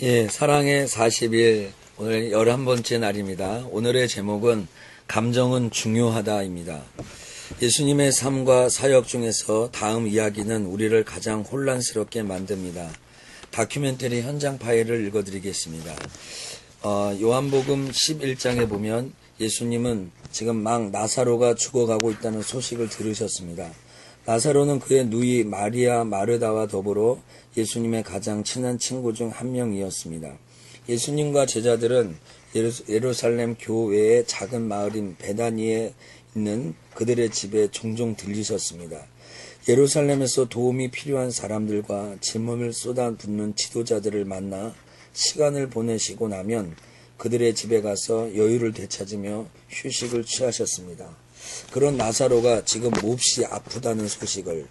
예, 사랑의 40일, 오늘 11번째 날입니다. 오늘의 제목은 감정은 중요하다입니다. 예수님의 삶과 사역 중에서 다음 이야기는 우리를 가장 혼란스럽게 만듭니다. 다큐멘터리 현장 파일을 읽어드리겠습니다. 요한복음 11장에 보면 예수님은 지금 막 나사로가 죽어가고 있다는 소식을 들으셨습니다. 나사로는 그의 누이 마리아 마르다와 더불어 예수님의 가장 친한 친구 중 한 명이었습니다. 예수님과 제자들은 예루살렘 교외의 작은 마을인 베다니에 있는 그들의 집에 종종 들리셨습니다. 예루살렘에서 도움이 필요한 사람들과 짐을 쏟아붓는 지도자들을 만나 시간을 보내시고 나면 그들의 집에 가서 여유를 되찾으며 휴식을 취하셨습니다. 그런 나사로가 지금 몹시 아프다는 소식을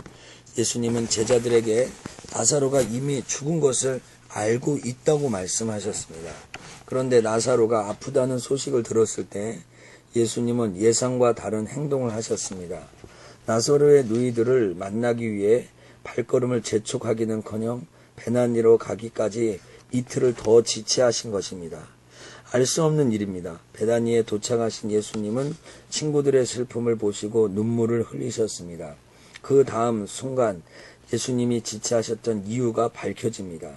예수님은 제자들에게 나사로가 이미 죽은 것을 알고 있다고 말씀하셨습니다. 그런데 나사로가 아프다는 소식을 들었을 때 예수님은 예상과 다른 행동을 하셨습니다. 나사로의 누이들을 만나기 위해 발걸음을 재촉하기는커녕 베나니로 가기까지 이틀을 더 지체하신 것입니다. 알 수 없는 일입니다. 베다니에 도착하신 예수님은 친구들의 슬픔을 보시고 눈물을 흘리셨습니다. 그 다음 순간 예수님이 지체하셨던 이유가 밝혀집니다.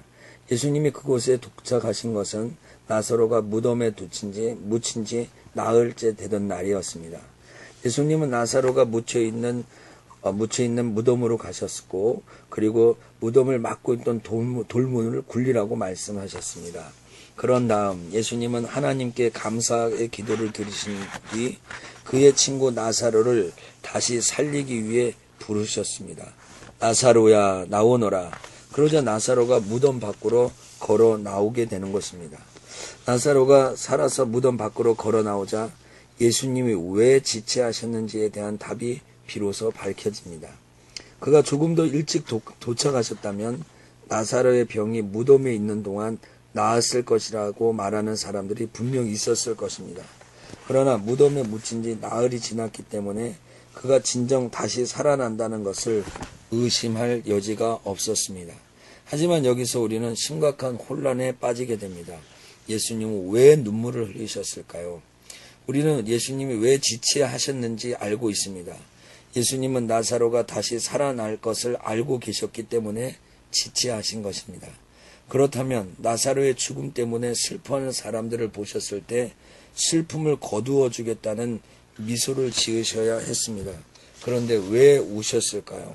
예수님이 그곳에 도착하신 것은 나사로가 무덤에 묻힌 지 나흘째 되던 날이었습니다. 예수님은 나사로가 묻혀있는 무덤으로 가셨고, 그리고 무덤을 막고 있던 돌문을 굴리라고 말씀하셨습니다. 그런 다음 예수님은 하나님께 감사의 기도를 드리신 뒤 그의 친구 나사로를 다시 살리기 위해 부르셨습니다. 나사로야 나오너라. 그러자 나사로가 무덤 밖으로 걸어 나오게 되는 것입니다. 나사로가 살아서 무덤 밖으로 걸어 나오자 예수님이 왜 지체하셨는지에 대한 답이 비로소 밝혀집니다. 그가 조금 더 일찍 도착하셨다면 나사로의 병이 무덤에 있는 동안 나았을 것이라고 말하는 사람들이 분명히 있었을 것입니다. 그러나 무덤에 묻힌 지 나흘이 지났기 때문에 그가 진정 다시 살아난다는 것을 의심할 여지가 없었습니다. 하지만 여기서 우리는 심각한 혼란에 빠지게 됩니다. 예수님은 왜 눈물을 흘리셨을까요? 우리는 예수님이 왜 지체하셨는지 알고 있습니다. 예수님은 나사로가 다시 살아날 것을 알고 계셨기 때문에 지체하신 것입니다. 그렇다면 나사로의 죽음 때문에 슬퍼하는 사람들을 보셨을 때 슬픔을 거두어 주겠다는 미소를 지으셔야 했습니다. 그런데 왜 우셨을까요?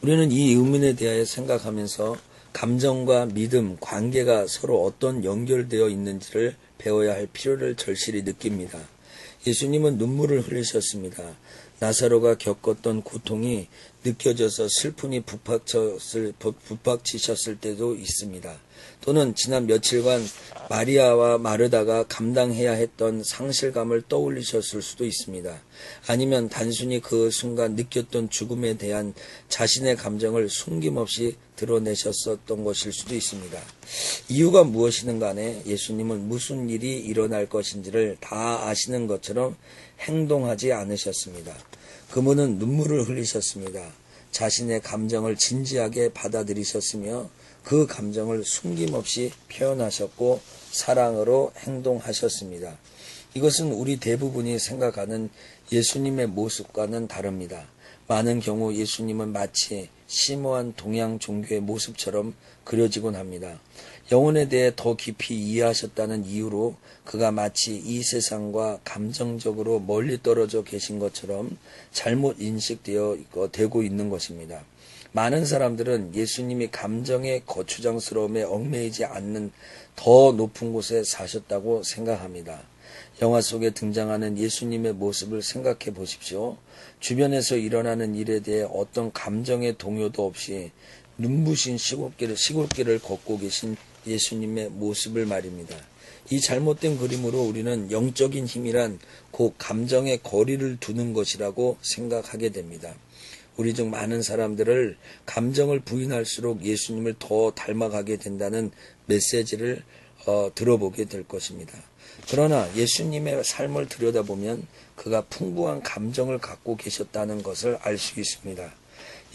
우리는 이 의문에 대하여 생각하면서 감정과 믿음, 관계가 서로 어떤 연결되어 있는지를 배워야 할 필요를 절실히 느낍니다. 예수님은 눈물을 흘리셨습니다. 나사로가 겪었던 고통이 느껴져서 슬픔이 북박치셨을 때도 있습니다. 또는 지난 며칠간 마리아와 마르다가 감당해야 했던 상실감을 떠올리셨을 수도 있습니다. 아니면 단순히 그 순간 느꼈던 죽음에 대한 자신의 감정을 숨김없이 드러내셨었던 것일 수도 있습니다. 이유가 무엇이든 간에 예수님은 무슨 일이 일어날 것인지를 다 아시는 것처럼 행동하지 않으셨습니다. 그분은 눈물을 흘리셨습니다. 자신의 감정을 진지하게 받아들이셨으며 그 감정을 숨김없이 표현하셨고 사랑으로 행동하셨습니다. 이것은 우리 대부분이 생각하는 예수님의 모습과는 다릅니다. 많은 경우 예수님은 마치 심오한 동양 종교의 모습처럼 그려지곤 합니다. 영혼에 대해 더 깊이 이해하셨다는 이유로 그가 마치 이 세상과 감정적으로 멀리 떨어져 계신 것처럼 잘못 인식되고 있는 것입니다. 많은 사람들은 예수님이 감정의 거추장스러움에 얽매이지 않는 더 높은 곳에 사셨다고 생각합니다. 영화 속에 등장하는 예수님의 모습을 생각해 보십시오. 주변에서 일어나는 일에 대해 어떤 감정의 동요도 없이 눈부신 시골길을 걷고 계신 예수님의 모습을 말입니다. 이 잘못된 그림으로 우리는 영적인 힘이란 곧 감정의 거리를 두는 것이라고 생각하게 됩니다. 우리 중 많은 사람들을 감정을 부인할수록 예수님을 더 닮아가게 된다는 메시지를 들어보게 될 것입니다. 그러나 예수님의 삶을 들여다보면 그가 풍부한 감정을 갖고 계셨다는 것을 알 수 있습니다.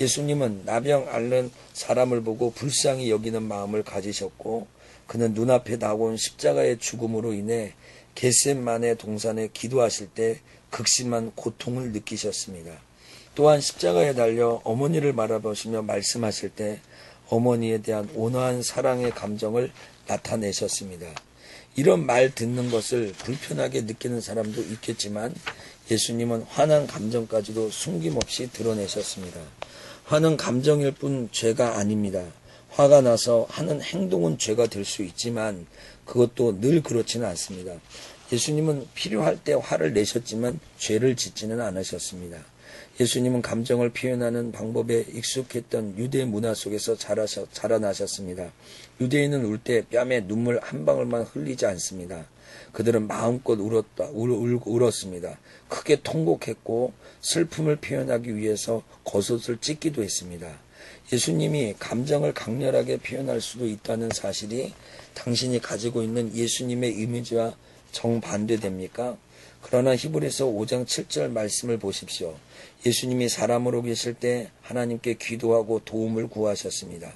예수님은 나병 앓는 사람을 보고 불쌍히 여기는 마음을 가지셨고 그는 눈앞에 다가온 십자가의 죽음으로 인해 겟셋마네 동산에 기도하실 때 극심한 고통을 느끼셨습니다. 또한 십자가에 달려 어머니를 바라보시며 말씀하실 때 어머니에 대한 온화한 사랑의 감정을 나타내셨습니다. 이런 말 듣는 것을 불편하게 느끼는 사람도 있겠지만 예수님은 화난 감정까지도 숨김없이 드러내셨습니다. 화는 감정일 뿐 죄가 아닙니다. 화가 나서 하는 행동은 죄가 될 수 있지만 그것도 늘 그렇지는 않습니다. 예수님은 필요할 때 화를 내셨지만 죄를 짓지는 않으셨습니다. 예수님은 감정을 표현하는 방법에 익숙했던 유대 문화 속에서 자라나셨습니다. 유대인은 울 때 뺨에 눈물 한 방울만 흘리지 않습니다. 그들은 마음껏 울었습니다. 크게 통곡했고 슬픔을 표현하기 위해서 겉옷을 찢기도 했습니다. 예수님이 감정을 강렬하게 표현할 수도 있다는 사실이 당신이 가지고 있는 예수님의 이미지와 정반대됩니까? 그러나 히브리서 5장 7절 말씀을 보십시오. 예수님이 사람으로 계실 때 하나님께 기도하고 도움을 구하셨습니다.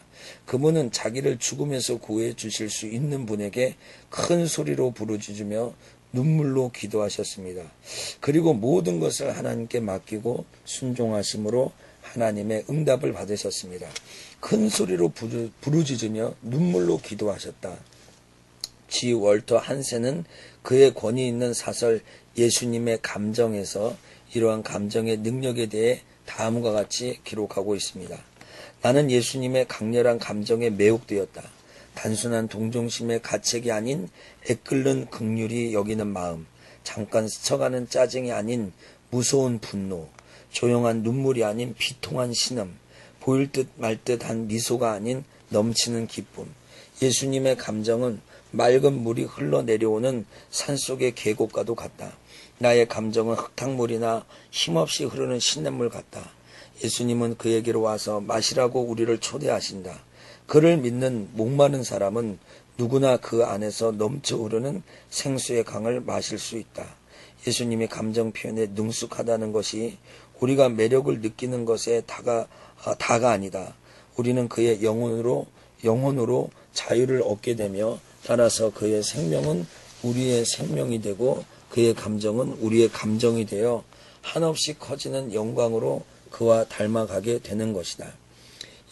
그분은 자기를 죽음에서 구해 주실 수 있는 분에게 큰 소리로 부르짖으며 눈물로 기도하셨습니다. 그리고 모든 것을 하나님께 맡기고 순종하심으로 하나님의 응답을 받으셨습니다. 큰 소리로 부르짖으며 눈물로 기도하셨다. G. 월터 한센은 그의 권위 있는 사설 예수님의 감정에서 이러한 감정의 능력에 대해 다음과 같이 기록하고 있습니다. 나는 예수님의 강렬한 감정에 매혹되었다. 단순한 동정심의 가책이 아닌 애끓는 긍휼히 여기는 마음, 잠깐 스쳐가는 짜증이 아닌 무서운 분노, 조용한 눈물이 아닌 비통한 신음, 보일 듯 말 듯한 미소가 아닌 넘치는 기쁨. 예수님의 감정은 맑은 물이 흘러내려오는 산속의 계곡과도 같다. 나의 감정은 흙탕물이나 힘없이 흐르는 시냇물 같다. 예수님은 그에게로 와서 마시라고 우리를 초대하신다. 그를 믿는 목마른 사람은 누구나 그 안에서 넘쳐 흐르는 생수의 강을 마실 수 있다. 예수님의 감정 표현에 능숙하다는 것이 우리가 매력을 느끼는 것에 다가 아니다. 우리는 그의 영혼으로 자유를 얻게 되며 따라서 그의 생명은 우리의 생명이 되고 그의 감정은 우리의 감정이 되어 한없이 커지는 영광으로 그와 닮아가게 되는 것이다.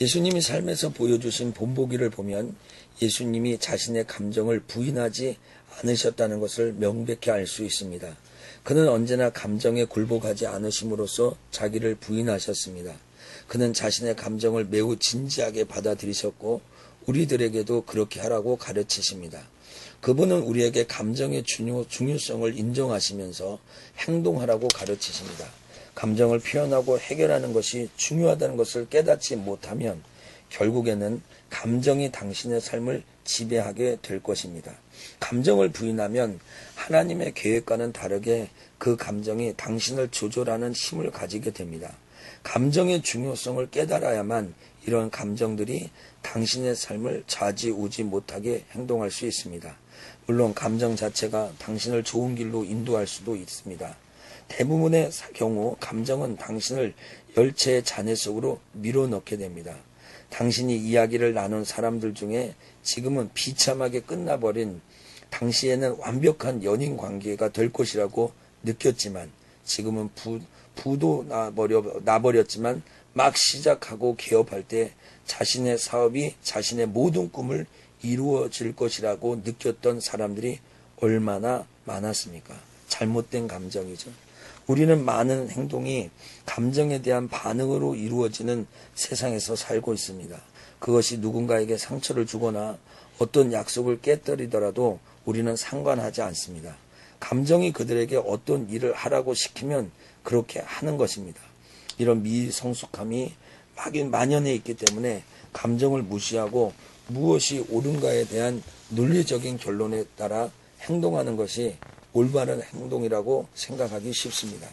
예수님이 삶에서 보여주신 본보기를 보면 예수님이 자신의 감정을 부인하지 않으셨다는 것을 명백히 알 수 있습니다. 그는 언제나 감정에 굴복하지 않으심으로써 자기를 부인하셨습니다. 그는 자신의 감정을 매우 진지하게 받아들이셨고 우리들에게도 그렇게 하라고 가르치십니다. 그분은 우리에게 감정의 중요성을 인정하시면서 행동하라고 가르치십니다. 감정을 표현하고 해결하는 것이 중요하다는 것을 깨닫지 못하면 결국에는 감정이 당신의 삶을 지배하게 될 것입니다. 감정을 부인하면 하나님의 계획과는 다르게 그 감정이 당신을 조절하는 힘을 가지게 됩니다. 감정의 중요성을 깨달아야만 이런 감정들이 당신의 삶을 좌지우지 못하게 행동할 수 있습니다. 물론 감정 자체가 당신을 좋은 길로 인도할 수도 있습니다. 대부분의 경우 감정은 당신을 열채의 잔해 속으로 밀어넣게 됩니다. 당신이 이야기를 나눈 사람들 중에 지금은 비참하게 끝나버린 당시에는 완벽한 연인 관계가 될 것이라고 느꼈지만 지금은 부도 나버렸지만 막 시작하고 개업할 때 자신의 사업이 자신의 모든 꿈을 이루어질 것이라고 느꼈던 사람들이 얼마나 많았습니까? 잘못된 감정이죠. 우리는 많은 행동이 감정에 대한 반응으로 이루어지는 세상에서 살고 있습니다. 그것이 누군가에게 상처를 주거나 어떤 약속을 깨뜨리더라도 우리는 상관하지 않습니다. 감정이 그들에게 어떤 일을 하라고 시키면 그렇게 하는 것입니다. 이런 미성숙함이 만연해 있기 때문에 감정을 무시하고 무엇이 옳은가에 대한 논리적인 결론에 따라 행동하는 것이 올바른 행동이라고 생각하기 쉽습니다.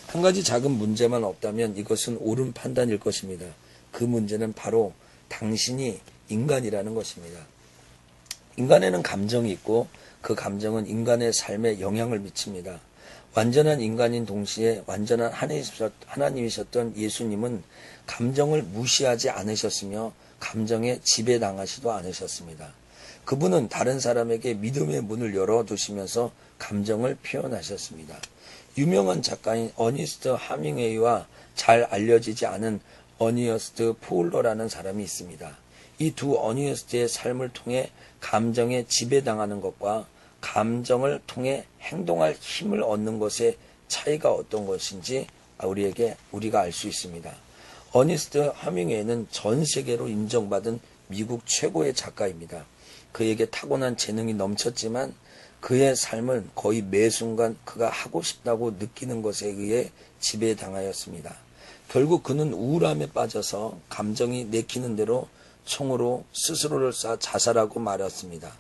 한 가지 작은 문제만 없다면 이것은 옳은 판단일 것입니다. 그 문제는 바로 당신이 인간이라는 것입니다. 인간에는 감정이 있고 그 감정은 인간의 삶에 영향을 미칩니다. 완전한 인간인 동시에 완전한 하나님이셨던 예수님은 감정을 무시하지 않으셨으며 감정에 지배당하지도 않으셨습니다. 그분은 다른 사람에게 믿음의 문을 열어두시면서 감정을 표현하셨습니다. 유명한 작가인 어니스트 하밍웨이와 잘 알려지지 않은 어니스트 포울러라는 사람이 있습니다. 이 두 어니스트의 삶을 통해 감정에 지배당하는 것과 감정을 통해 행동할 힘을 얻는 것의 차이가 어떤 것인지 우리가 알 수 있습니다. 어니스트 하밍웨이는 전 세계로 인정받은 미국 최고의 작가입니다. 그에게 타고난 재능이 넘쳤지만 그의 삶은 거의 매 순간 그가 하고 싶다고 느끼는 것에 의해 지배당하였습니다. 결국 그는 우울함에 빠져서 감정이 내키는 대로 총으로 스스로를 쏴 자살하고 말았습니다.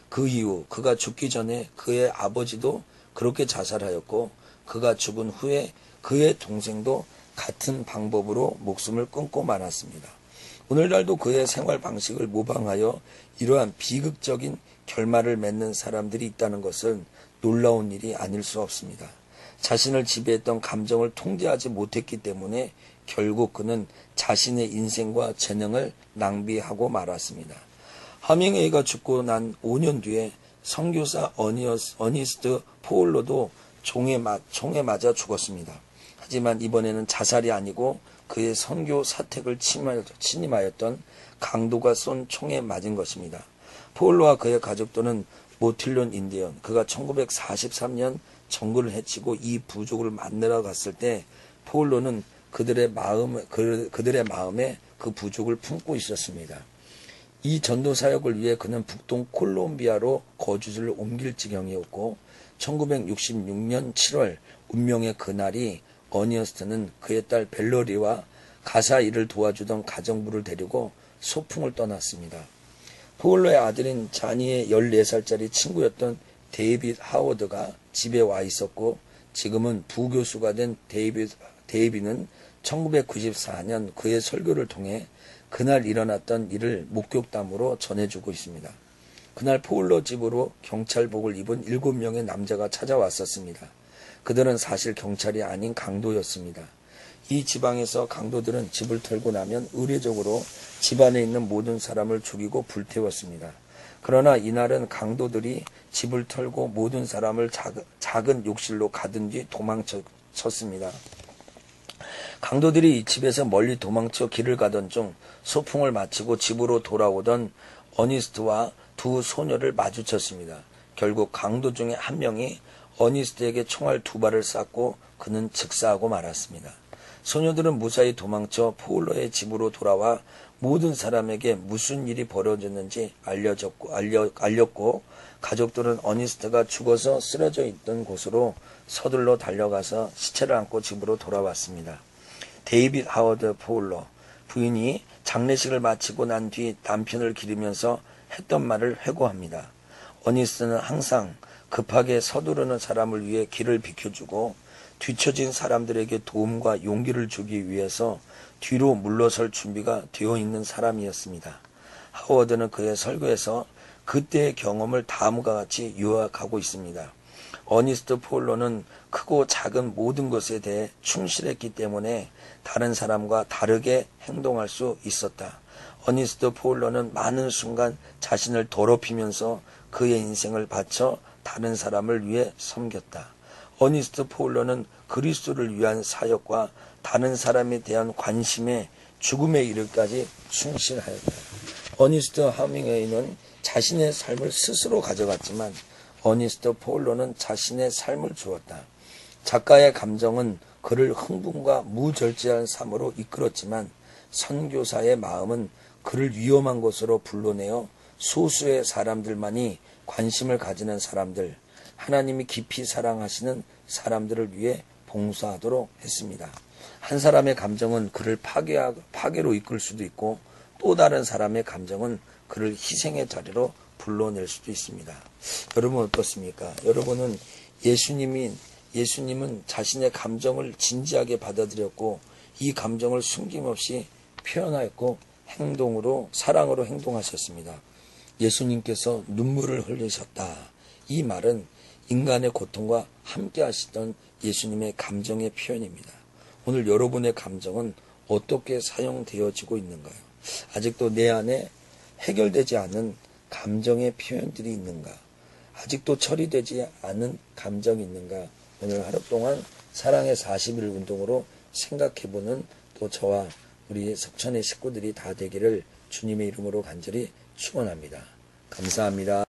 그 이후 그가 죽기 전에 그의 아버지도 그렇게 자살하였고 그가 죽은 후에 그의 동생도 같은 방법으로 목숨을 끊고 말았습니다. 오늘날도 그의 생활 방식을 모방하여 이러한 비극적인 결말을 맺는 사람들이 있다는 것은 놀라운 일이 아닐 수 없습니다. 자신을 지배했던 감정을 통제하지 못했기 때문에 결국 그는 자신의 인생과 재능을 낭비하고 말았습니다. 하밍웨이가 죽고 난 5년 뒤에 선교사 어니스트 포울러도 총에 맞아 죽었습니다. 하지만 이번에는 자살이 아니고 그의 선교 사택을 침입하였던 강도가 쏜 총에 맞은 것입니다. 포울러와 그의 가족들은 모틸론 인디언, 그가 1943년 정글을 해치고 이 부족을 만나러 갔을 때 포울러는 그들의 마음에 그 부족을 품고 있었습니다. 이 전도 사역을 위해 그는 북동 콜롬비아로 거주지를 옮길 지경이었고 1966년 7월 운명의 그날이 어니스트는 그의 딸 벨러리와 가사 일을 도와주던 가정부를 데리고 소풍을 떠났습니다. 포울러의 아들인 자니의 14살짜리 친구였던 데이빗 하워드가 집에 와 있었고 지금은 부교수가 된 데이빗은 1994년 그의 설교를 통해 그날 일어났던 일을 목격담으로 전해주고 있습니다. 그날 포울러 집으로 경찰복을 입은 7명의 남자가 찾아왔었습니다. 그들은 사실 경찰이 아닌 강도였습니다. 이 지방에서 강도들은 집을 털고 나면 의례적으로 집안에 있는 모든 사람을 죽이고 불태웠습니다. 그러나 이날은 강도들이 집을 털고 모든 사람을 작은 욕실로 가둔 뒤 도망쳤습니다. 강도들이 이 집에서 멀리 도망쳐 길을 가던 중 소풍을 마치고 집으로 돌아오던 어니스트와 두 소녀를 마주쳤습니다. 결국 강도 중에 한 명이 어니스트에게 총알 2발을 쐈고 그는 즉사하고 말았습니다. 소녀들은 무사히 도망쳐 포울러의 집으로 돌아와 모든 사람에게 무슨 일이 벌어졌는지 알렸고 가족들은 어니스트가 죽어서 쓰러져 있던 곳으로 서둘러 달려가서 시체를 안고 집으로 돌아왔습니다. 데이빗 하워드 포울러 부인이 장례식을 마치고 난 뒤 남편을 기리면서 했던 말을 회고합니다. 어니스트는 항상 급하게 서두르는 사람을 위해 길을 비켜주고 뒤처진 사람들에게 도움과 용기를 주기 위해서 뒤로 물러설 준비가 되어 있는 사람이었습니다. 하워드는 그의 설교에서 그때의 경험을 다음과 같이 요약하고 있습니다. 어니스트 포울러는 크고 작은 모든 것에 대해 충실했기 때문에 다른 사람과 다르게 행동할 수 있었다. 어니스트 포울러는 많은 순간 자신을 더럽히면서 그의 인생을 바쳐 다른 사람을 위해 섬겼다. 어니스트 포울러는 그리스도를 위한 사역과 다른 사람에 대한 관심에 죽음에 이르기까지 충실하였다. 어니스트 하밍웨이는 자신의 삶을 스스로 가져갔지만 어니스트 포울러는 자신의 삶을 주었다. 작가의 감정은 그를 흥분과 무절제한 삶으로 이끌었지만 선교사의 마음은 그를 위험한 곳으로 불러내어 소수의 사람들만이 관심을 가지는 사람들, 하나님이 깊이 사랑하시는 사람들을 위해 봉사하도록 했습니다. 한 사람의 감정은 그를 파괴로 이끌 수도 있고 또 다른 사람의 감정은 그를 희생의 자리로 불러낼 수도 있습니다. 여러분 어떻습니까? 여러분은 예수님은 자신의 감정을 진지하게 받아들였고 이 감정을 숨김없이 표현하였고 사랑으로 행동하셨습니다. 예수님께서 눈물을 흘리셨다. 이 말은 인간의 고통과 함께 하시던 예수님의 감정의 표현입니다. 오늘 여러분의 감정은 어떻게 사용되어지고 있는가요? 아직도 내 안에 해결되지 않은 감정의 표현들이 있는가? 아직도 처리되지 않은 감정이 있는가? 오늘 하루 동안 사랑의 40일 운동으로 생각해보는 또 저와 우리 석천의 식구들이 다 되기를 주님의 이름으로 간절히 축원합니다. 감사합니다.